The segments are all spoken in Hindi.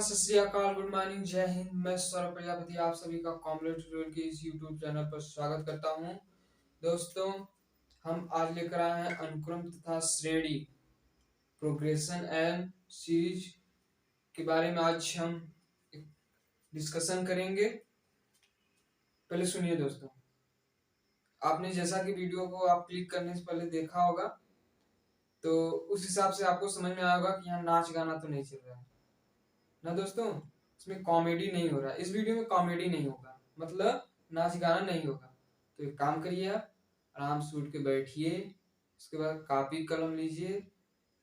सत श्री अकाल, गुड मॉर्निंग, जय हिंद। मैं सौरभ प्रजापति आप सभी का कॉमरेड ट्यूटोरियल के इस यूट्यूब चैनल पर स्वागत करता हूं। दोस्तों, हम आज लेकर आए हैं अनुक्रम तथा श्रेणी, प्रोग्रेशन एंड सीरीज के बारे में आज हम डिस्कशन करेंगे। पहले सुनिए दोस्तों, आपने जैसा कि वीडियो को आप क्लिक करने से पहले देखा होगा, तो उस हिसाब से आपको समझ में आएगा कि यहाँ नाच गाना तो नहीं चल रहा है ना दोस्तों। इसमें कॉमेडी नहीं हो रहा है, इस वीडियो में कॉमेडी नहीं होगा, मतलब नाच गाना नहीं होगा। तो एक काम करिए, आप आराम से उठ के बैठिए, उसके बाद कॉपी कलम लीजिए,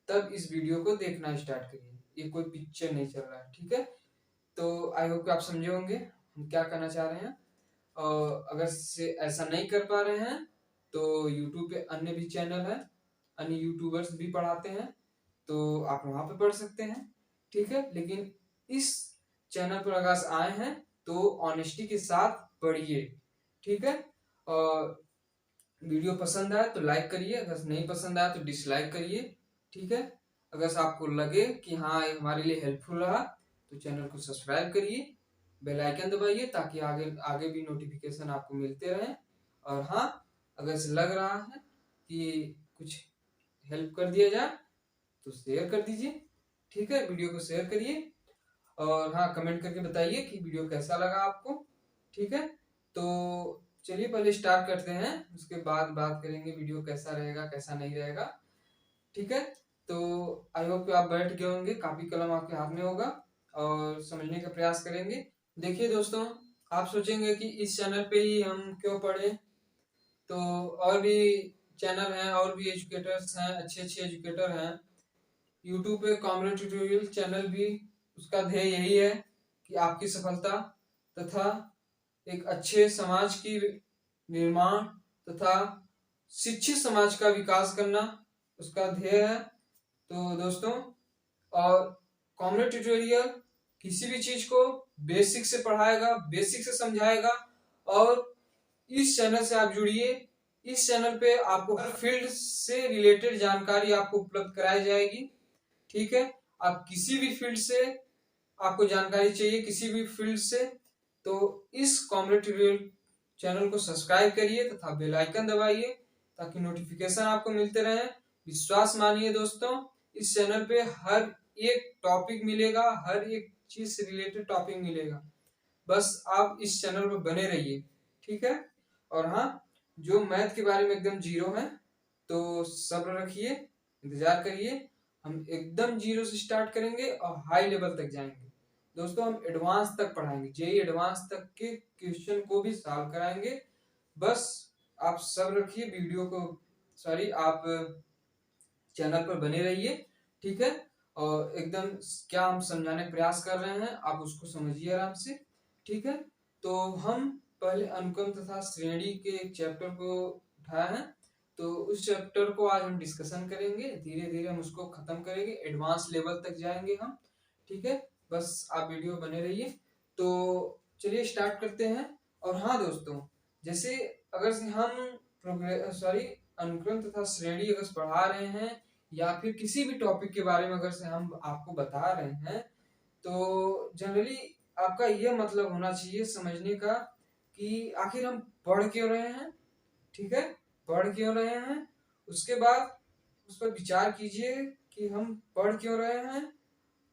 तब इस वीडियो को देखना स्टार्ट करिए। ये कोई पिक्चर नहीं चल रहा है, ठीक है। तो आई होप कि आप समझे होंगे हम क्या करना चाह रहे हैं। और अगर से ऐसा नहीं कर पा रहे हैं तो यूट्यूब पे अन्य भी चैनल है, अन्य यूट्यूबर्स भी पढ़ाते हैं, तो आप वहां पे पढ़ सकते हैं, ठीक है। लेकिन इस चैनल पर अगर आए हैं तो ऑनेस्टी के साथ पढ़िए, ठीक है। और वीडियो पसंद आए तो लाइक करिए, अगर नहीं पसंद आया तो डिसलाइक करिए, ठीक है। अगर आपको लगे कि हाँ ये हमारे लिए हेल्पफुल रहा तो चैनल को सब्सक्राइब करिए, बेल आइकन दबाइए ताकि आगे आगे भी नोटिफिकेशन आपको मिलते रहें। और हाँ, अगर से लग रहा है कि कुछ हेल्प कर दिया जाए तो शेयर कर दीजिए, ठीक है। वीडियो को शेयर करिए और हाँ, कमेंट करके बताइए कि वीडियो कैसा लगा आपको, ठीक है। तो चलिए पहले स्टार्ट करते हैं, उसके बाद बात करेंगे वीडियो कैसा रहेगा कैसा नहीं रहेगा, ठीक है। तो आई होप कि आप बैठ गए होंगे, कापी कलम आपके हाथ में होगा और समझने का प्रयास करेंगे। देखिए दोस्तों, आप सोचेंगे कि इस चैनल पे ही हम क्यों पढ़े, तो और भी चैनल हैं, और भी एजुकेटर्स हैं, अच्छे अच्छे एजुकेटर हैं यूट्यूब पे। कॉमरेड ट्यूटोरियल चैनल भी, उसका ध्येय यही है कि आपकी सफलता तथा एक अच्छे समाज की निर्माण तथा शिक्षित समाज का विकास करना उसका ध्येय है। तो दोस्तों, और कॉमरेड ट्यूटोरियल किसी भी चीज को बेसिक से पढ़ाएगा, बेसिक से समझाएगा। और इस चैनल से आप जुड़िए, इस चैनल पे आपको हर फील्ड से रिलेटेड जानकारी आपको उपलब्ध कराई जाएगी, ठीक है। आप किसी भी फील्ड से आपको जानकारी चाहिए, किसी भी फील्ड से, तो इस कॉमरेड ट्यूटोरियल चैनल को सब्सक्राइब करिए तथा बेल आइकन दबाइए ताकि नोटिफिकेशन आपको मिलते रहे। विश्वास मानिए दोस्तों, इस चैनल पे हर एक टॉपिक मिलेगा, हर एक चीज से रिलेटेड टॉपिक मिलेगा। बस आप इस चैनल पर बने रहिए, ठीक है। और हाँ, जो मैथ के बारे में एकदम जीरो है तो सब्र रखिए, इंतजार करिए। हम एकदम जीरो से स्टार्ट करेंगे और हाई लेवल तक जाएंगे दोस्तों। हम एडवांस तक पढ़ाएंगे, जेई एडवांस तक के क्वेश्चन को भी सॉल्व कराएंगे। बस आप सब्र रखिए, वीडियो को आप चैनल पर बने रहिए, ठीक है। और एकदम क्या हम समझाने का प्रयास कर रहे हैं आप उसको समझिए आराम से, ठीक है। तो हम पहले अनुक्रम तथा श्रेणी के एक चैप्टर को उठाए हैं, तो उस चैप्टर को आज हम डिस्कशन करेंगे। धीरे धीरे हम उसको खत्म करेंगे, एडवांस लेवल तक जाएंगे हम, ठीक है। बस आप वीडियो बने रहिए। तो चलिए स्टार्ट करते हैं। और हाँ दोस्तों, जैसे अगर से हम अनुक्रम तथा श्रेणी अगर पढ़ा रहे हैं या फिर किसी भी टॉपिक के बारे में अगर से हम आपको बता रहे हैं, तो जनरली आपका यह मतलब होना चाहिए समझने का कि आखिर हम पढ़ क्यों रहे हैं, ठीक है। पढ़ क्यों रहे हैं, उसके बाद उस पर विचार कीजिए कि हम पढ़ क्यों रहे हैं,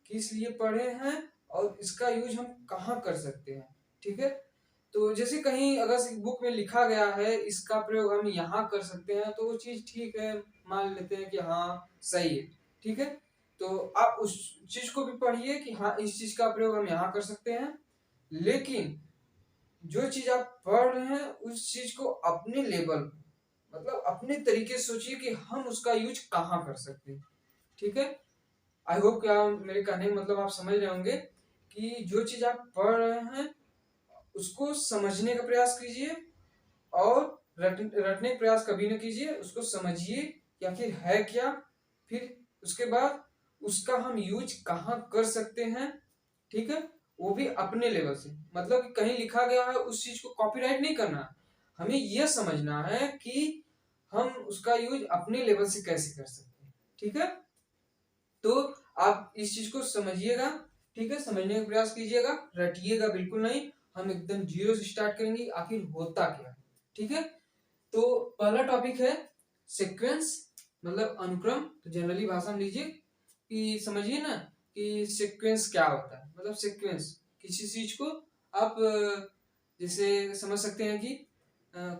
किस लिए पढ़े हैं और इसका यूज हम कहाँ कर सकते हैं, ठीक है। तो जैसे कहीं अगर बुक में लिखा गया है इसका प्रयोग हम यहाँ कर सकते हैं तो वो चीज ठीक है, मान लेते हैं कि हाँ सही है, ठीक है। तो आप उस चीज को भी पढ़िए कि हाँ इस चीज का प्रयोग हम यहाँ कर सकते हैं, लेकिन जो चीज आप पढ़ रहे हैं उस चीज को अपने लेवल, मतलब अपने तरीके से सोचिए कि हम उसका यूज कहाँ कर सकते हैं, ठीक है। आई होप कि आप मेरे कहने का मतलब आप समझ रहे होंगे कि जो चीज आप पढ़ रहे हैं उसको समझने का प्रयास कीजिए और रटने का प्रयास कभी न कीजिए। उसको समझिए कि आखिर है क्या, फिर उसके बाद उसका हम यूज कहाँ कर सकते हैं, ठीक है। वो भी अपने लेवल से, मतलब कि कहीं लिखा गया है उस चीज को कॉपीराइट नहीं करना, हमें यह समझना है कि हम उसका यूज अपने लेवल से कैसे कर सकते हैं, ठीक है। तो आप इस चीज को समझिएगा, ठीक है, समझने का प्रयास कीजिएगा, रटिएगा बिल्कुल नहीं। हम एकदम जीरो से स्टार्ट करेंगे, आखिर होता क्या। ठीक है, तो पहला टॉपिक है सीक्वेंस, मतलब अनुक्रम। तो जनरली भाषा में लीजिए कि समझिए ना कि सीक्वेंस क्या होता है। मतलब सीक्वेंस किसी चीज को आप जैसे समझ सकते हैं कि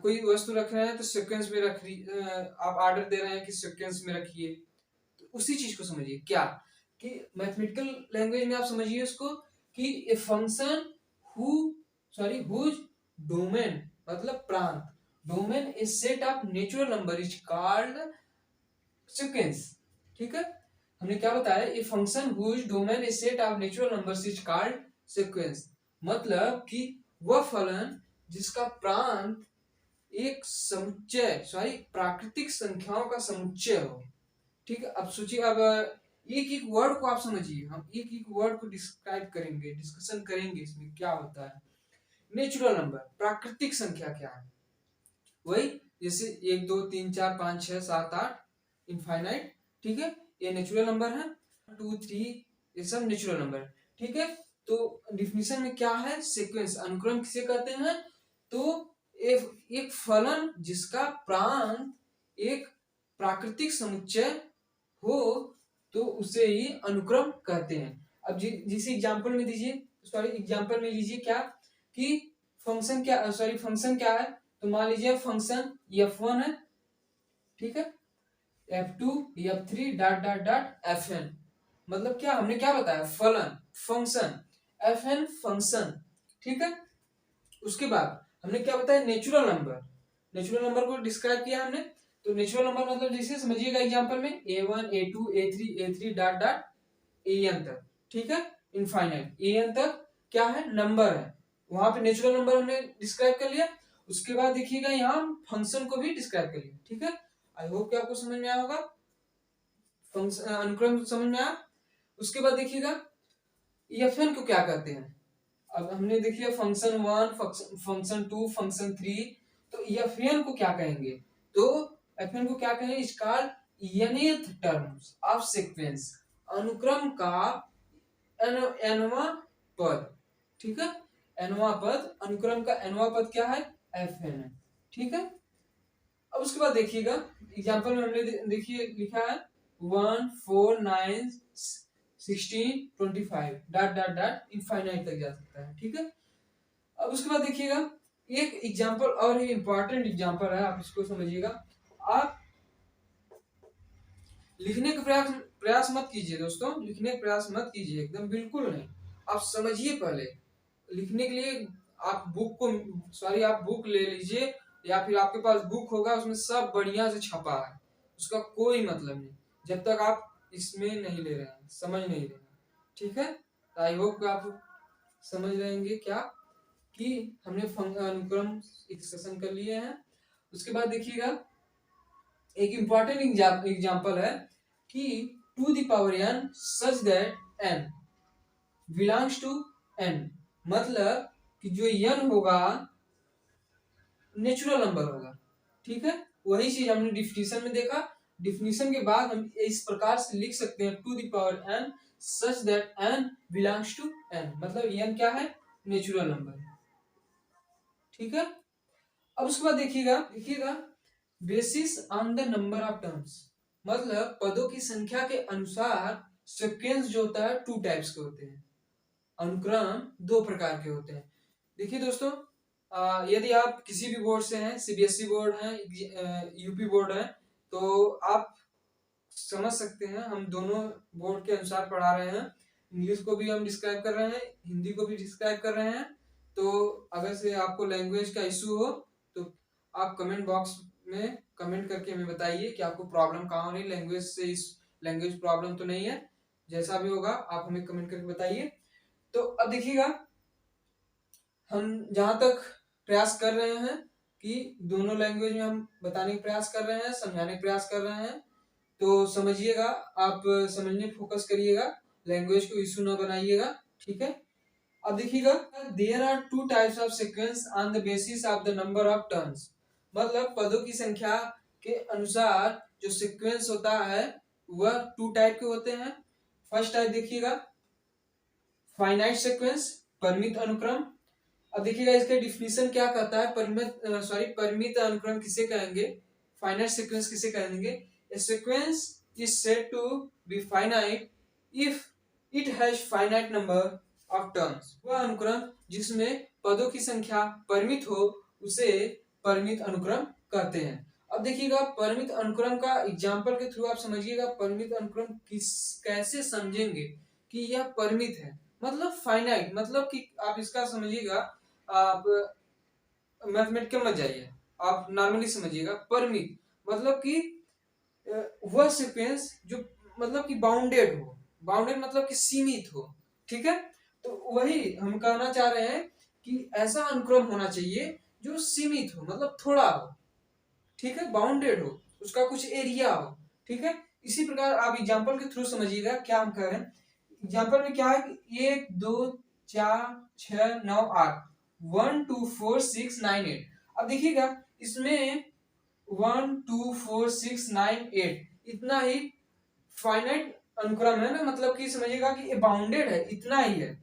कोई वस्तु रख रहे हैं तो सीक्वेंस में आप ऑर्डर दे रहे हैं कि सीक्वेंस में रखिए। तो उसी चीज को समझिए क्या कि मैथमेटिकल लैंग्वेज में आप समझिए उसको कि a function who sorry whose domain, मतलब प्रांत, domain is set of natural number is called sequence. ठीक है, हमने क्या बताया, a function whose domain is set of natural numbers is called sequence. मतलब कि वह फलन जिसका प्रांत एक समुच्चय सॉरी प्राकृतिक संख्याओं का समुच्चय हो। ठीक है, अब सोचिए, अब एक एक वर्ड को आप समझिए, हम एक एक वर्ड को डिस्क्राइब करेंगे, डिस्कशन करेंगे इसमें क्या होता है। नेचुरल नंबर, प्राकृतिक संख्या क्या है, वही जैसे 1 2 3 4 5 6 7 8 इनफाइनाइट। ठीक है, ये नेचुरल नंबर है, 2 3 ये सब नेचुरल नंबर। ठीक है, तो डिफिनीशन में क्या है, सीक्वेंस अनुक्रम किसे कहते हैं, तो एक फलन जिसका प्रांत एक प्राकृतिक समुच्चय हो तो उसे ही अनुक्रम कहते हैं। अब जिस एग्जांपल में दीजिए, सॉरी एग्जांपल में लीजिए क्या कि फंक्शन क्या, सॉरी फंक्शन क्या है, तो मान लीजिए फंक्शन f1 है। ठीक है, f2 f3 dot dot dot fn, मतलब क्या हमने क्या बताया, फलन फंक्शन, fn फंक्शन। ठीक है, उसके बाद हमने क्या बताया, नेचुरल नंबर, नेचुरल नंबर को डिस्क्राइब किया हमने। तो नेचुरल नंबर मतलब जैसे समझिएगा एग्जांपल में a1 a2 a3 dot dot an तक। ठीक है, इनफाइनाइट an तक क्या है, नंबर है, वहां पे नेचुरल नंबर हमने डिस्क्राइब कर लिया। उसके बाद देखिएगा यहाँ फंक्शन को भी डिस्क्राइब कर लिया। ठीक है, आई होप कि आपको समझ में आया होगा, फंक्शन अनुक्रम समझ में आया। उसके बाद देखिएगा fn को क्या कहते हैं। अब हमने देखिए फंक्शन 1 फंक्शन 2 फंक्शन 3, तो fn को क्या कहेंगे, तो fn को क्या कहेंगे, is called nth terms of sequence, अनुक्रम का nवां पद। ठीक है, nवां पद, अनुक्रम का nवां पद क्या है, fn है। ठीक है, अब उसके बाद देखिएगा एग्जांपल में हमने देखिए लिखा है 1 4 9 16 25 डॉट डॉट डॉट इनफाइनाइट तक जा सकता है। ठीक है, अब उसके बाद देखिएगा एक एग्जांपल और ही इंपॉर्टेंट एग्जांपल है, आप इसको समझिएगा। आप लिखने का प्रयास मत कीजिए दोस्तों, लिखने का प्रयास मत कीजिए, एकदम बिल्कुल नहीं। आप समझिए पहले, लिखने के लिए आप बुक को सॉरी आप बुक ले लीजिए, या फिर आपके पास बुक होगा उसमें सब बढ़िया से छपा है, उसका कोई मतलब नहीं जब तक आप इसमें नहीं ले रहे हैं, समझ नहीं रहे हैं। ठीक है, आई होप आप समझ रहेंगे क्या कि हमने अनुक्रम डिस्कशन कर लिए हैं। उसके बाद देखिएगा एक इंपॉर्टेंट एग्जांपल है कि two the power n such that n belongs to n, मतलब कि जो n होगा नेचुरल नंबर होगा। ठीक है, वही चीज हमने डिफिनीशन में देखा। डिफिनीशन के बाद हम इस प्रकार से लिख सकते हैं two the power n such that n belongs to n, मतलब n क्या है, नेचुरल नंबर। ठीक है, अब उसके बाद देखिएगा basis on the number of terms, मतलब पदों की संख्या के अनुसार सीक्वेंस जो होता है टू टाइप्स के होते हैं, अनुक्रम दो प्रकार के होते हैं। देखिए दोस्तों, यदि आप किसी भी बोर्ड से हैं, सीबीएसई बोर्ड है, यूपी बोर्ड है, तो आप समझ सकते हैं हम दोनों बोर्ड के अनुसार पढ़ा रहे हैं। इंग्लिश को भी हम डिस्क्राइब कर रहे हैं, हिंदी को भी डिस्क्राइब कर रहे हैं। तो अगर से आपको लैंग्वेज का इशू हो तो आप कमेंट बॉक्स में कमेंट करके हमें बताइए कि आपको प्रॉब्लम कहाँ हो रही, लैंग्वेज से इस लैंग्वेज प्रॉब्लम तो नहीं है। जैसा भी होगा आप हमें कमेंट करके बताइए। तो अब देखिएगा हम जहां तक प्रयास कर रहे हैं कि दोनों लैंग्वेज में हम बताने का प्रयास कर रहे हैं, समझाने का प्रयास कर रहे हैं, तो समझिएगा, आप समझने फोकस करिएगा, लैंग्वेज को इशू ना बनाइएगा। ठीक है, अब देखिएगा there are two types of sequence on the basis of the number of terms, मतलब पदों की संख्या के अनुसार जो सीक्वेंस होता है वह टू टाइप के होते हैं। फर्स्ट टाइप देखिएगा फाइनाइट सीक्वेंस, परिमित अनुक्रम। अब देखिएगा इसका डिफिनीशन क्या कहता है, परिमित अनुक्रम किसे कहेंगे, फाइनाइट सीक्वेंस किसे कहेंगे। A sequence is said to be finite if it has finite number of terms. वह अनुक्रम जिसमें पदों की संख्या परिमित हो उसे परिमित अनुक्रम कहते हैं। अब देखिएगा परिमित अनुक्रम का एग्जांपल के थ्रू आप समझिएगा परिमित अनुक्रम कैसे समझेंगे कि यह परिमित है, मतलब फाइनाइट, मतलब कि आप इसका समझिएगा, आप मैथमेटिकल मत जाइए, आप नॉर्मली समझिएगा। परिमित मतलब कि वह सीक्वेंस जो मतलब कि बाउंडेड हो, बाउंडेड मतलब कि सीमित हो, ठीक है। तो वही हम कहना चाह रहे हैं कि ऐसा अनुक्रम होना चाहिए जो सीमित हो, मतलब थोड़ा हो, ठीक है, बाउंडेड हो, उसका कुछ एरिया हो, ठीक है। इसी प्रकार आप एग्जांपल के थ्रू समझिएगा क्या हम कह रहे हैं। एग्जांपल में क्या है कि 1 2 4 6 9 8, 1 2 4 6 9 8। अब देखिएगा इसमें 1 2 4 6 9 8 इतना ही फाइनाइट अनुक्रम है ना, मतलब कि समझिएगा कि ये बाउंडेड है, इतना ही है।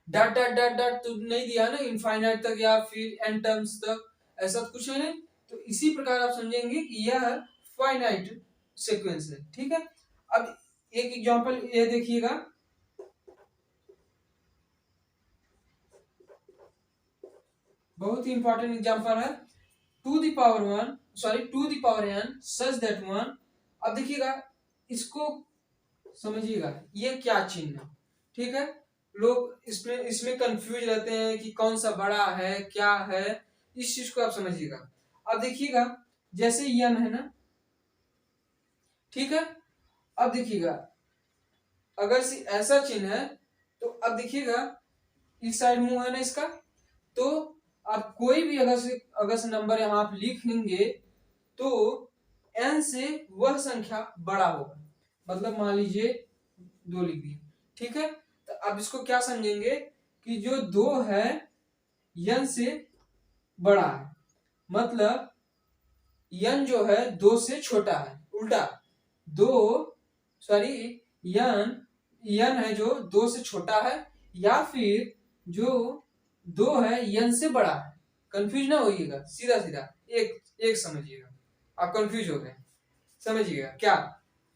डॉट डॉट डॉट डॉट तो नहीं दिया ना इनफाइनाइट तक या फिर एन टर्म्स तक, ऐसा तो कुछ है नहीं। तो इसी प्रकार आप समझेंगे कि यह फाइनाइट सीक्वेंस है, ठीक है। अब एक एग्जांपल ये देखिएगा, बहुत ही इंपॉर्टेंट एग्जांपल है। Two the power one, sorry two the power n such that one. अब देखिएगा इसको समझिएगा ये क्या चिन्ह है, ठीक है। लोग इसमें इसमें कंफ्यूज रहते हैं कि कौन सा बड़ा है क्या है, इस चीज को आप समझिएगा। अब देखिएगा जैसे यन है ना, ठीक है। अब देखिएगा अगर ऐसा चिन्ह है तो अब देखिएगा इस साइड मुंह है ना इसका, तो आप कोई भी अगर से नंबर यहाँ आप लिखेंगे तो n से वह संख्या बड़ा होगा, मतलब मान लीजिए 2 लिख दिए, ठीक है। तो अब इसको क्या समझेंगे कि जो 2 है n से बड़ा है, मतलब n जो है 2 से छोटा है, उल्टा 2 सॉरी n है जो 2 से छोटा है, या फिर जो 2 है n से बड़ा है। कंफ्यूज ना होइएगा, सीधा सीधा एक एक समझिएगा, आप कंफ्यूज हो गए। समझिएगा क्या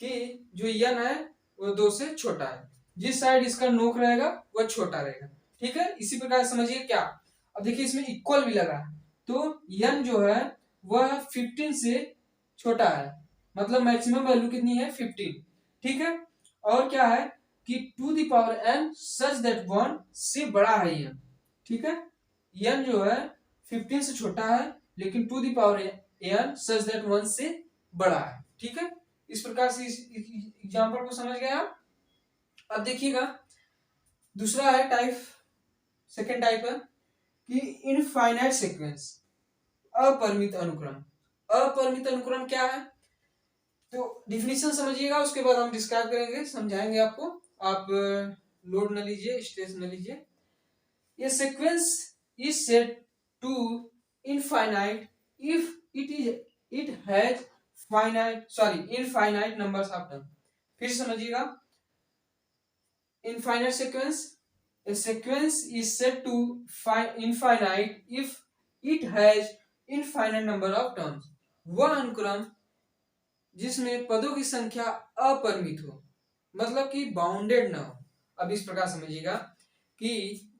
कि जो n है वो 2 से छोटा है, जिस साइड इसका नोक रहेगा वह छोटा रहेगा, ठीक है। इसी प्रकार समझिए क्या, अब देखिए इसमें इक्वल भी लगा है, तो n जो है वह 15 से छोटा है, मतलब मैक्सिमम वैल्यू कितनी है 15, ठीक है। और क्या है कि two the power n such that 1 से बड़ा है n, ठीक है। n जो है 15 से छोटा है लेकिन two the power n such that 1 से बड़ा है, ठीक है। इस प्रकार से इस एग्जांपल को समझ गए आप। अब देखिएगा दूसरा है टाइप, सेकंड टाइप है कि इनफाइनाइट सीक्वेंस, अपरिमित अनुक्रम। अपरिमित अनुक्रम क्या है, तो डिफिनीशन समझिएगा, उसके बाद हम डिस्क्राइब करेंगे, समझाएंगे आपको। आप लोड न लीजिए, स्ट्रेस न लीजिए। ये sequence is set to infinite if it has infinite numbers of term. फिर समझिएगा, infinite sequence, a sequence is said to infinite if it has infinite number of terms। वह अनुक्रम जिसमें पदों की संख्या अपरिमित हो, मतलब कि बाउंडेड ना हो। अब इस प्रकार समझिएगा कि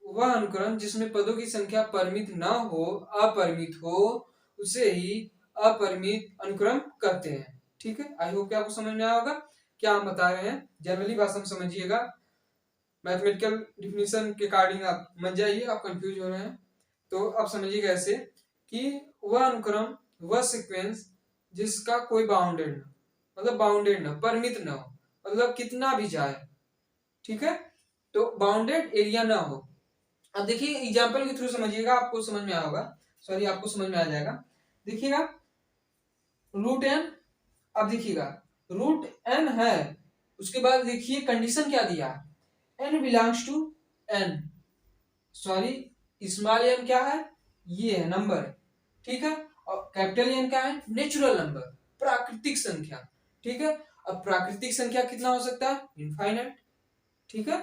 वह अनुक्रम जिसमें पदों की संख्या परिमित ना हो, अपरिमित हो, उसे ही अपरिमित अनुक्रम कहते हैं, ठीक है। आई होप कि आपको समझ में आया होगा क्या हम बता रहे हैं, जनरली भाषा में समझिएगा, मैथमेटिकल डिफिनीशन के अकॉर्डिंग आप मत जाइए, आप कंफ्यूज हो रहे हैं। तो आप समझिएगा ऐसे कि वह अनुक्रम, वह सीक्वेंस जिसका कोई बाउंडेड ना, मतलब बाउंडेड ना, परिमित ना हो, मतलब कितना भी जाए, ठीक है, तो बाउंडेड एरिया ना हो। अब देखिए एग्जांपल के थ्रू समझिएगा, आपको समझ में आया होगा, सॉरी आपको समझ में आ जाएगा। देखिएगा रूट एन, अब देखिएगा रूट एन है, उसके बाद देखिए कंडीशन क्या दिया है, n belongs to n, sorry small n क्या है, ये है नंबर, ठीक है। और कैपिटल N क्या है, नेचुरल नंबर, प्राकृतिक संख्या, ठीक है। अब प्राकृतिक संख्या कितना हो सकता है, इनफाइनाइट, ठीक है।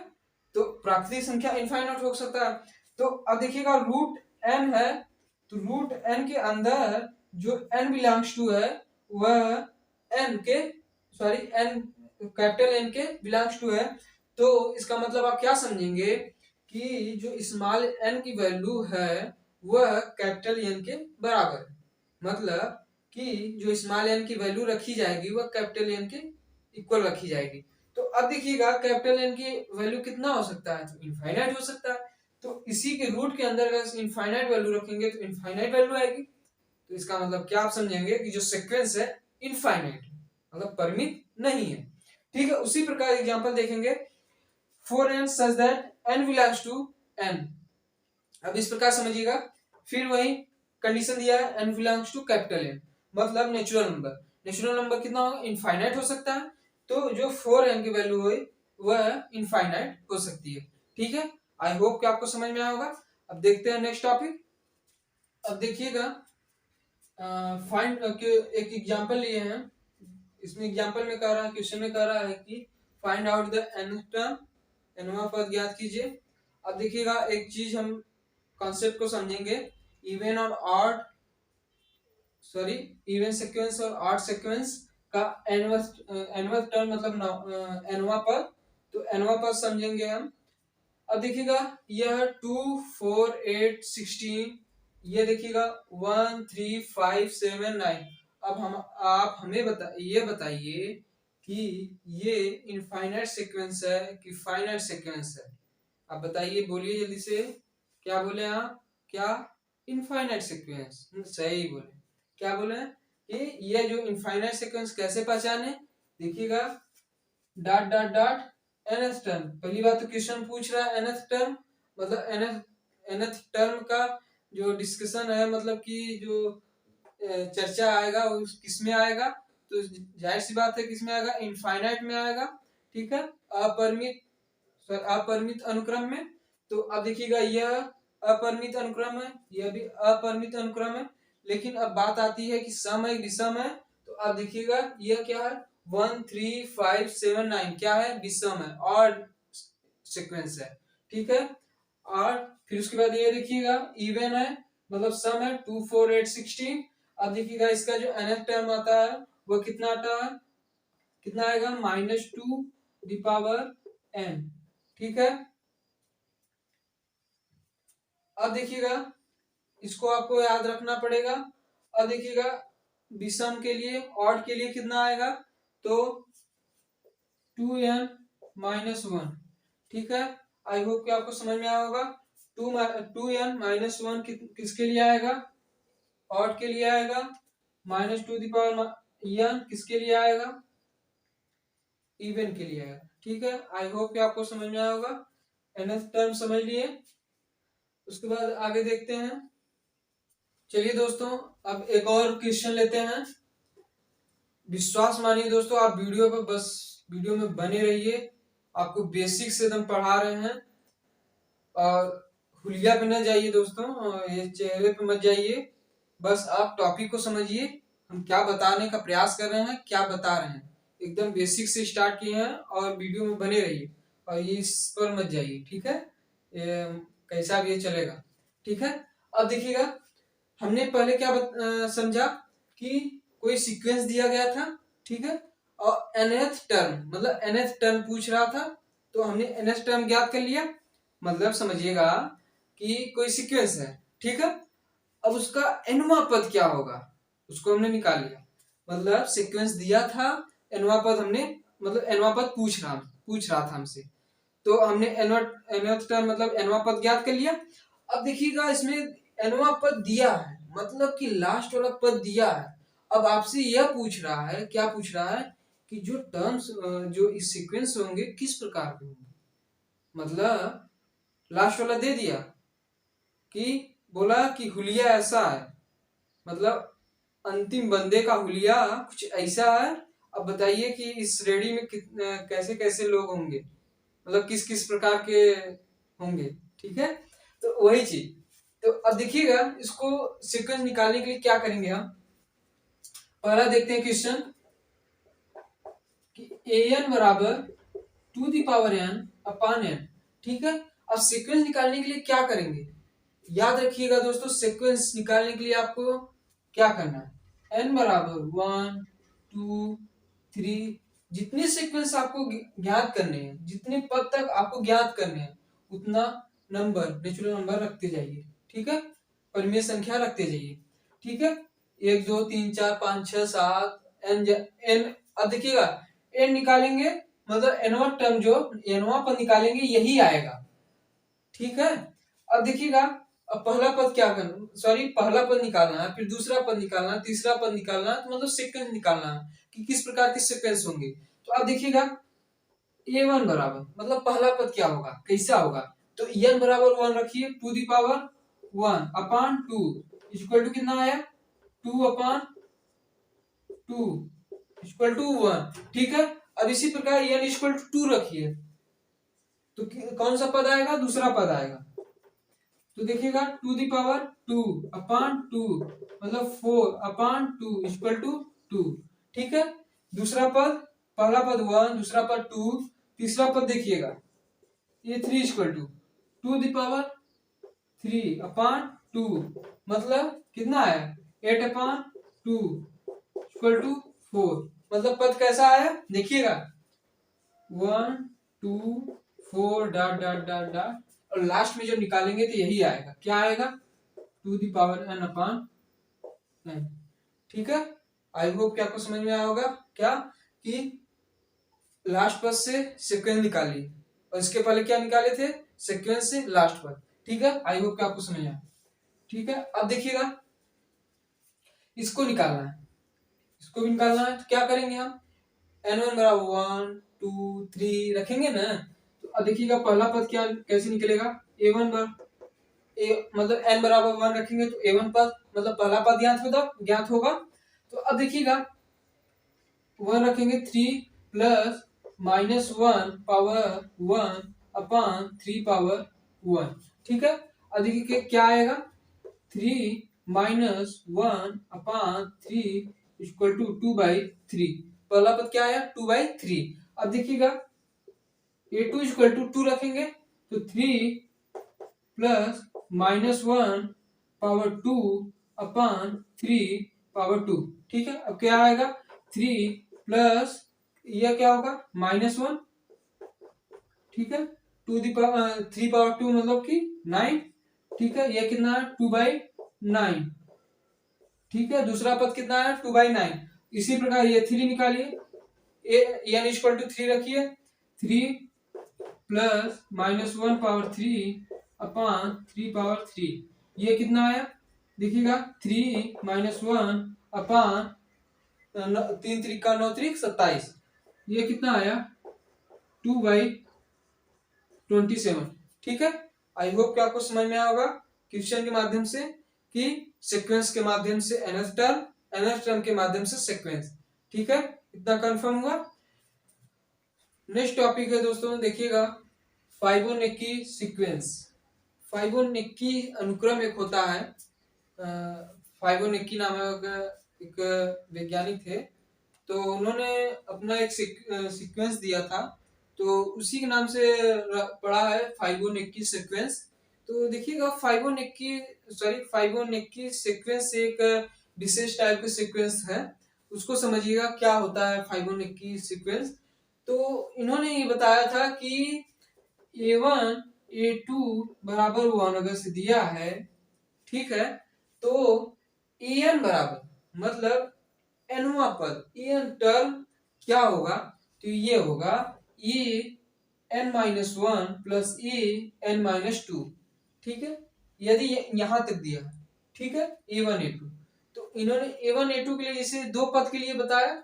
तो प्राकृतिक संख्या इनफाइनाइट हो सकता है। तो अब देखिएगा रूट एन है, तो रूट एन के अंदर जो एन बिलोंग्स टू है वह एन के सॉरी एन कैपिटल एन के बिलोंग्स टू है। तो इसका मतलब आप क्या समझेंगे कि जो स्मॉल एन की वैल्यू है वह कैपिटल एन के बराबर है। मतलब कि जो स्मॉल एन की वैल्यू रखी जाएगी वह कैपिटल एन के इक्वल रखी जाएगी। तो अब देखिएगा कैपिटल एन की वैल्यू कितना हो सकता है, तो इनफाइनाइट हो सकता है। तो इसी के रूट के अंदर अगर इनफाइनाइट वैल्यू रखेंगे तो इनफाइनाइट वैल्यू आएगी। तो इसका मतलब क्या आप समझेंगे कि जो सीक्वेंस है इनफाइनाइट मतलब परिमित नहीं है। ठीक है, उसी प्रकार एग्जांपल देखेंगे for n such that n belongs to n. अब इस प्रकार समझिएगा, फिर वही कंडीशन दिया है n belongs to capital n मतलब नेचुरल नंबर। नेचुरल नंबर कितना होगा, इनफाइनाइट हो सकता है। तो जो 4n की वैल्यू है वह इनफाइनाइट हो सकती है। ठीक है, आई होप कि आपको समझ में आया होगा। अब देखते हैं नेक्स्ट टॉपिक। अब देखिएगा फाइंड एक एग्जांपल लिए हैं। इसमें एग्जांपल में कह रहा है, क्वेश्चन में कह रहा है कि find out the nth term, nवां पद ज्ञात कीजिए। अब देखिएगा एक चीज हम कॉन्सेप्ट को समझेंगे, इवन और ऑड सॉरी इवन सीक्वेंस और ऑड सीक्वेंस का एनवथ टर्म मतलब एनवा पद। तो एनवा पद समझेंगे हम। अब देखिएगा यह 2 4 8 16, ये देखिएगा 1 3 5 7 9। अब हम आप हमें ये बताइए कि ये इनफाइनाइट सीक्वेंस है कि फाइनाइट सीक्वेंस है। आप बताइए, बोलिए जल्दी से, क्या बोले आप, क्या इनफाइनाइट सीक्वेंस, सही बोले। क्या बोले कि ये जो इनफाइनाइट सीक्वेंस कैसे पहचाने, देखिएगा dot dot dot nth term. पहली बात तो क्वेश्चन पूछ रहा है nth टर्म मतलब nth टर्म का जो डिस्कशन है मतलब कि जो चर्चा आएगा वो किस में आएगा, तो जाहिर सी बात है किस में आएगा, इनफाइनाइट में आएगा। ठीक है, अपरिमित अनुक्रम में। तो अब देखिएगा यह अपरिमित अनुक्रम है, यह भी अपरिमित अनुक्रम है। लेकिन अब बात आती है कि सम है विषम है। तो अब देखिएगा यह क्या है, 1 3 5 7 9 क्या है, विषम है, ऑड सीक्वेंस है। ठीक है, और फिर उसके बाद ये देखिएगा इवन है मतलब सम है 2 4 8 16। अब देखिएगा इसका जो nth टर्म आता है वो कितना आता है, कितना आएगा, -2n। ठीक है, अब देखिएगा इसको आपको याद रखना पड़ेगा। अब देखिएगा विषम के लिए ऑड के लिए कितना आएगा, तो 2n-1। ठीक है, आई होप कि आपको समझ में आया होगा। 2n-1 किसके लिए आएगा, ऑड के लिए आएगा। -2n किसके लिए आएगा, इवन के लिए आएगा। ठीक है, आई होप कि आपको समझ में आया होगा। nth टर्म समझ लिए, उसके बाद आगे देखते हैं। चलिए दोस्तों अब एक और क्वेश्चन लेते हैं। विश्वास मानिए दोस्तों, आप वीडियो में बने रहिए। आपको बेसिक से एकदम पढ़ा रहे हैं और हुलिया पे न जाइए दोस्तों, ये चेहरे पे मत जाइए। बस आप टॉपिक को समझिए, हम क्या बताने का प्रयास कर रहे हैं, क्या बता रहे हैं। एकदम बेसिक से स्टार्ट किए हैं और वीडियो में बने रहिए और ये इस पर मत जाइए। ठीक है, ये कैसा भी ये चलेगा। ठीक है, अब देखिएगा हमने पहले क्या समझा कि कोई सीक्वेंस दिया गया था। ठीक है, और nth टर्म मतलब nth टर्म पूछ रहा था, तो हमने nth टर्म ज्ञात कर लिया। मतलब समझिएगा कि कोई सीक्वेंस है। ठीक है, अब उसका nवां पद क्या होगा उसको हमने निकाल लिया। मतलब सीक्वेंस दिया था, nवां पद हमने मतलब nवां पद पूछ रहा था हमसे, तो हमने nth टर्म मतलब nवां पद ज्ञात कर लिया। अब देखिएगा इसमें nवां पद दिया है मतलब कि लास्ट वाला पद दिया है। अब आपसे यह पूछ रहा है, क्या पूछ रहा है कि जो टर्म्स जो इस सीक्वेंस होंगे किस प्रकार के होंगे। मतलब लास्ट वाला दे दिया कि बोला कि हुलिया ऐसा है, मतलब अंतिम बंदे का हुलिया कुछ ऐसा है। अब बताइए कि इस श्रेणी में कैसे कैसे लोग होंगे, मतलब किस किस प्रकार के होंगे। ठीक है, तो वही चीज। तो अब देखिएगा इसको सीक्वेंस निकालने के लिए क्या करेंगे हम। पहला देखते हैं क्वेश्चन कि an बराबर 2n/n। ठीक है। अब सीक्वेंस निकालने के लिए क्या करेंगे, याद रखिएगा दोस्तों, सीक्वेंस निकालने के लिए आपको क्या करना है, n बराबर 1 2 3, जितने सीक्वेंस आपको ज्ञात करने हैं, जितने पद तक आपको ज्ञात करने हैं, उतना नंबर, नेचुरल नंबर रखते जाइए। ठीक है, परिमेय संख्या रखते जाइए। ठीक है, 1 2 3 4 5 6 7 n। अब देखिएगा n निकालेंगे मतलब nवा टर्म जो nवा पद निकालेंगे यही आएगा। ठीक है, अब देखिएगा, अब पहला पद क्या करना, सॉरी पहला पद निकालना है, फिर दूसरा पद निकालना है, तीसरा पद निकालना है, तो मतलब सीक्वेंस निकालना है कि किस प्रकार के सीक्वेंस होंगे। तो अब देखिएगा a1 बराबर मतलब पहला पद क्या होगा, कैसा होगा, तो n बराबर 1 रखिए, two the power 1 upon 2 equal to कितना आया, 2 अपान 2 इक्वल टू 1। ठीक है, अब इसी प्रकार n इक्वल टू 2 रखिए, तो कौन सा पद आएगा, दूसरा पद आएगा। तो देखिएगा टू दी पावर 2 अपान 2 मतलब 4 अपान 2 इक्वल टू 2। ठीक है, दूसरा पद, पहला पद 1, दूसरा पद 2, तीसरा पद देखिएगा ये 3 इक्वल टू दी पावर 3 अपान 2 मतलब कितना है 8 अपान 2 इक्वल टू 4। मतलब पद कैसा आया देखिएगा 1 2 4 डॉट डॉट डॉट डॉट, और लास्ट में जब निकालेंगे तो यही आएगा, क्या आएगा, टू दी पावर n अपान 9। ठीक है, आई होप कि आपको समझ में आया होगा क्या, कि लास्ट पद से सीक्वेंस निकालिए और इसके पहले क्या निकाले थे, सीक्वेंस से लास्ट पद। ठीक है, आई होप कि आपको समझ में आया। ठीक है, अब देखिएगा इसको निकालना है, इसको भी निकालना है, तो क्या करेंगे हम, n1 बराबर 1 2 3 रखेंगे ना। तो अब देखिएगा पहला पद क्या कैसे निकलेगा, a1 बर मतलब n बराबर 1 रखेंगे तो a1 पद मतलब पहला पद ज्ञात होगा। तो अब देखिएगा 1 रखेंगे 3 प्लस माइनस 1 पावर 1 अपान 3 पावर 1। ठीक है, अब देखिए क्या आएगा, 3 माइनस 1 अपान 3 इक्वल टू 2/3। पहला पद क्या आया 2/3। अब देखिएगा a2 इक्वल टू 2 रखेंगे तो 3 प्लस माइनस 1 पावर 2 अपान 3 पावर 2। ठीक है, अब क्या आएगा 3 प्लस यह क्या होगा -1। ठीक है, टू दी पावर 3 पावर 2 मतलब कि 9। ठीक है, यह कितना है 2/9। ठीक है, दूसरा पद कितना है 2/9। इसी प्रकार ये 3 निकालिए, n इक्वल टू 3 रखिए, 3 प्लस -1 पावर 3 अपान 3 पावर 3। ये कितना आया देखिएगा 3 -1 अपान 3 त्रिका 9 त्रिक 27। ये कितना आया 2/27। ठीक है, आई होप कि आपको समझ में आया होगा क्वेश्चन के माध्यम से कि सीक्वेंस के माध्यम से nth टर्म के माध्यम से सीक्वेंस। ठीक है, इतना कंफर्म हुआ। नेक्स्ट टॉपिक है दोस्तों, देखिएगा फाइबोनेक्की सीक्वेंस। फाइबोनेक्की अनुक्रम एक होता है, फाइबोनेक्की नामक एक वैज्ञानिक थे, तो उन्होंने अपना एक सीक्वेंस दिया था, तो उसी के नाम से पड़ा है फाइबोनेक्की सीक्वेंस। तो देखिएगा फाइबोनेक्की सीक्वेंस एक विशेष टाइप का सीक्वेंस है, उसको समझिएगा क्या होता है फाइबोनेक्की सीक्वेंस। तो इन्होंने ये बताया था कि a1 a2 बराबर 1 अगर से दिया है, ठीक है, तो an बराबर मतलब nवा पद an टर्म क्या होगा, तो ये होगा an-1 प्लस an-2। ठीक है, यदि यहां तक दिया, ठीक है, a1 a2, तो इन्होंने a1 a2 के लिए इसे दो पद के लिए बताया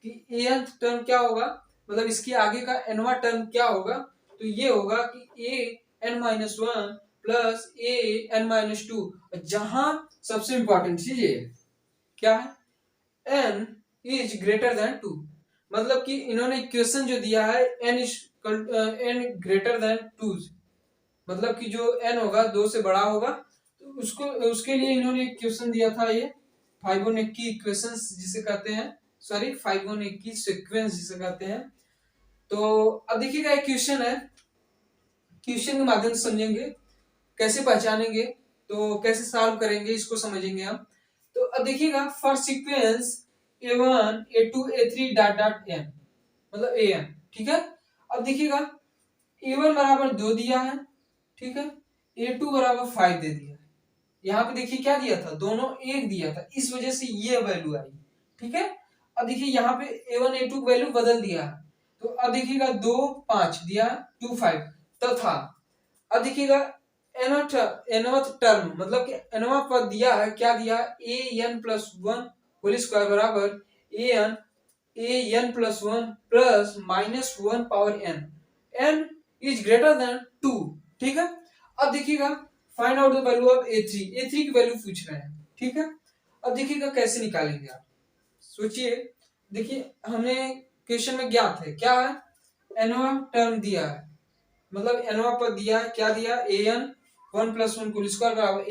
कि an टर्म क्या होगा, मतलब इसके आगे का nवा टर्म क्या होगा, तो ये होगा कि an-1 प्लस an-2। जहां सबसे इंपॉर्टेंट चीज ये क्या है, n इज ग्रेटर देन 2, मतलब कि इन्होंने इक्वेशन जो दिया है n ग्रेटर देन 2, मतलब कि जो n होगा 2 से बड़ा होगा, तो उसके लिए इन्होंने इक्वेशन दिया था, ये फाइबोनेक्की इक्वेशंस जिसे कहते हैं, सॉरी फाइबोनेक्की सीक्वेंस जिसे कहते हैं। तो अब देखिएगा एक क्वेश्चन है क्वेश्चन के माध्यम से समझेंगे, कैसे पहचानेंगे, तो कैसे सॉल्व करेंगे इसको समझेंगे हम। तो अब देखिएगा, for sequence a1 a2 a3 dot dot n, मतलब an, ठीक है। अब देखिएगा a1 बराबर 2 दिया है, ठीक है, a2 बराबर 5 दे दिया है। यहाँ पे देखिए क्या दिया था, दोनों एक दिया था, इस वजह से ये वैल्यू आई, ठीक है। अब देखिए यहाँ पे a1 a2 की वैल्यू बदल दिया है, तो अब देखिएगा 2 5 दिया, 2 5 तथा अब देखिएगा nth टर्म मतलब कि nवां पद दिया है, क्या दिया है, an plus one whole square बराबर an plus one plus minus one power n is greater than 2, ठीक है। अब देखिएगा find out the value of a3 की वैल्यू पूछ रहे हैं, ठीक है। अब देखिएगा कैसे निकालेंगे आप, सोचिए। देखिए हमने क्वेश्चन में ज्ञात है क्या है, nवां टर्म दिया है, मतलब nवां पद दिया है, क्या दिया, an 1 plus one whole square बराबर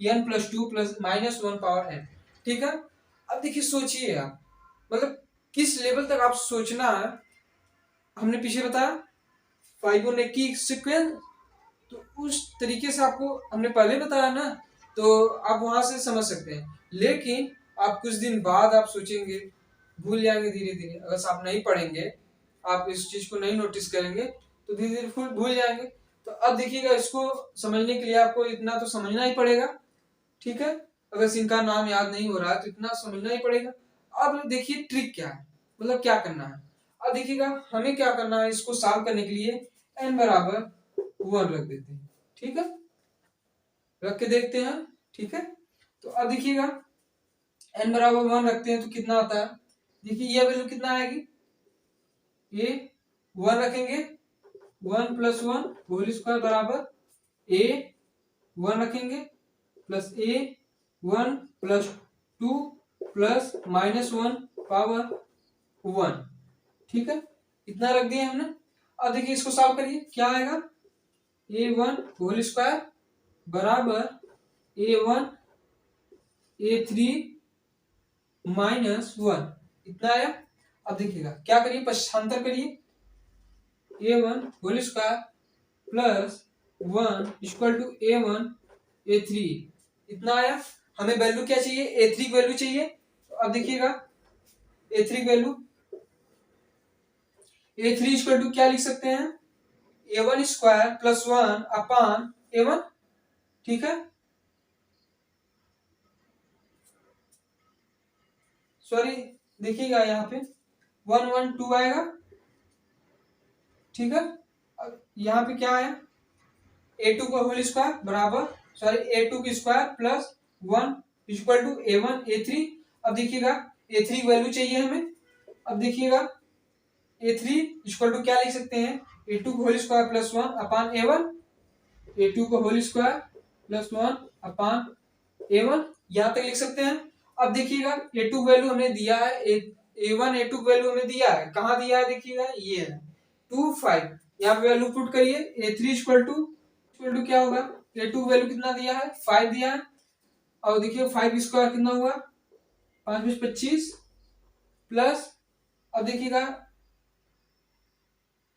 an plus two plus minus one power n, ठीक है। अब देखिए सोचिए आप, मतलब किस लेवल तक आप सोचना है। हमने पीछे बताया फाइबोनेकी सीक्वेंस, तो उस तरीके से आपको हमने पहले बताया ना, तो आप वहां से समझ सकते हैं। लेकिन आप कुछ दिन बाद आप सोचेंगे, भूल जाएंगे धीरे धीरे, अगर आप नहीं पढ़ेंगे, आप इस चीज को नहीं नोटिस करेंगे तो धीरे धीरे भूल जाएंगे। तो अब देखिएगा, इसको समझने के लिए आपको इतना तो समझना ही पड़ेगा, ठीक है। अगर इनका नाम याद नहीं हो रहा है तो इतना समझना ही पड़ेगा। अब देखिए ट्रिक क्या है, मतलब क्या करना है। अब देखिएगा हमें क्या करना है, इसको सॉल्व करने के लिए n बराबर 1 रख देते हैं, ठीक है, रख के देखते हैं, ठीक है। तो अब देखिएगा n बराबर 1 रखते हैं तो कितना आता है, देखिए ये वैल्यू कितना आएगी, ये 1 रखेंगे, 1 प्लस वन होल स्क्वायर बराबर a 1 रखेंगे plus a 1 plus two plus minus one power 1, ठीक है, इतना रख दिया हमने। अब देखिए इसको सॉल्व करिए, क्या आएगा, a1 होल स्क्वायर बराबर a1 a3 माइनस वन, इतना आया। अब देखिएगा क्या करिए, पक्षांतर करिए, a1 whole square plus 1 equal to a1 a3, इतना आया। हमें वैल्यू क्या चाहिए, a3 की वैल्यू चाहिए। तो अब देखिएगा a3 की वैल्यू, a3 इक्वल टू क्या लिख सकते हैं, a1 स्क्वायर प्लस 1 अपान a1, ठीक है, सॉरी देखिएगा यहाँ पे 1 1 2 आएगा, ठीक है। अब यहाँ पे क्या आया, a2 का होल स्क्वायर बराबर सॉरी a2 की square plus 1 equal to a1 a3। अब देखिएगा a3 वैल्यू चाहिए हमें। अब देखिएगा a3 इक्वल टू क्या लिख सकते हैं, a2 का होल स्क्वायर प्लस 1 अपान a1, a2 का होल स्क्वायर प्लस 1 अपान a1, यहां तक लिख सकते हैं। अब देखिएगा a2 वैल्यू हमने दिया है, a1 a2 वैल्यू हमें दिया है, कहां दिया है, देखिएगा ये है 2 5, यहाँ पे वैल्यू पुट करिए, a3 इक्वल टू क्या होगा, a2 वैल्यू कितना दिया है, 5 दिया है। और देखिए 5 स्क्वायर कितना हुआ, 5 25 प्लस, अब देखिएगा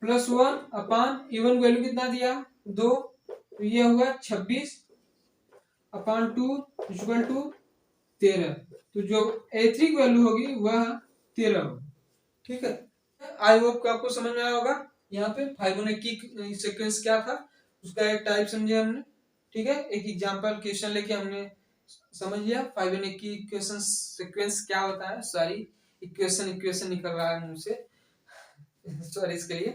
प्लस 1 अपान a1 वैल्यू कितना दिया, 2, तो ये होगा 26 अपान 2 इक्वल टू 13, तो जो a3 की वैल्यू होगी वह 13 होगी, ठीक है। आई होप आपको समझ में आया होगा। यहाँ पे फाइबोनेकी सीक्वेंस क्या था, उसका एक टाइप समझे हमने, ठीक है। एक एग्जांपल क्वेश्चन लेके हमने समझ लिया फाइबोनेकी इक्वेशन सीक्वेंस क्या होता है, सॉरी इक्वेशन निकल रहा है मुंह से सॉरी इसके लिए।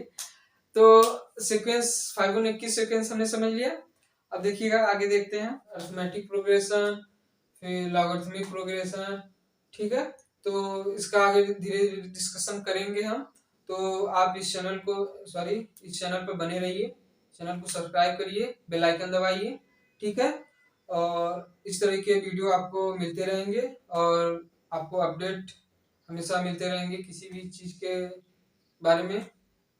तो सीक्वेंस फाइबोनेकी सीक्वेंस हमने समझ लिया। अब देखिएगा आगे देखते हैं, अरिथमेटिक प्रोग्रेशन, फिर लॉगरिथमिक प्रोग्रेशन, ठीक है। तो इसका आगे धीरे धीरे डिस्कशन करेंगे हम। तो आप इस चैनल को इस चैनल पर बने रहिए, चैनल को सब्सक्राइब करिए, बेल आइकन दबाइए, ठीक है। और इस तरह के वीडियो आपको मिलते रहेंगे और आपको अपडेट हमेशा मिलते रहेंगे किसी भी चीज़ के बारे में।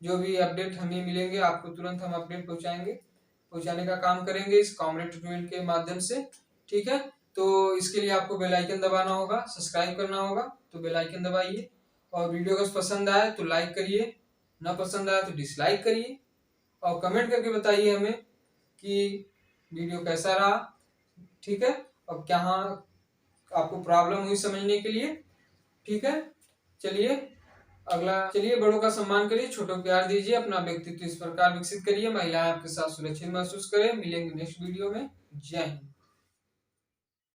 जो भी अपडेट हमें मिलेंगे आपको तुरंत हम अपडेट पहुंचाने का काम करेंगे इस कॉमरेड ट्यूटोरियल के माध्यम से, ठीक है। तो इसके लिए आपको बेल आइकन दबाना होगा, सब्सक्राइब करना होगा, तो बेल आइकन दबाइए। और वीडियो अगर पसंद आए तो लाइक करिए, ना पसंद आए तो डिसलाइक करिए, और कमेंट करके बताइए हमें कि वीडियो कैसा रहा। ठीक है, और क्या आपको प्रॉब्लम हुई समझने के लिए। ठीक है, चलिए चलिए बड़ों का सम्मान करिए, छोटों को प्यार दीजिए, अपना व्यक्तित्व इस प्रकार विकसित करिए, महिलाएं आपके साथ सुरक्षित महसूस करें। मिलेंगे नेक्स्ट वीडियो में। जय हिंद।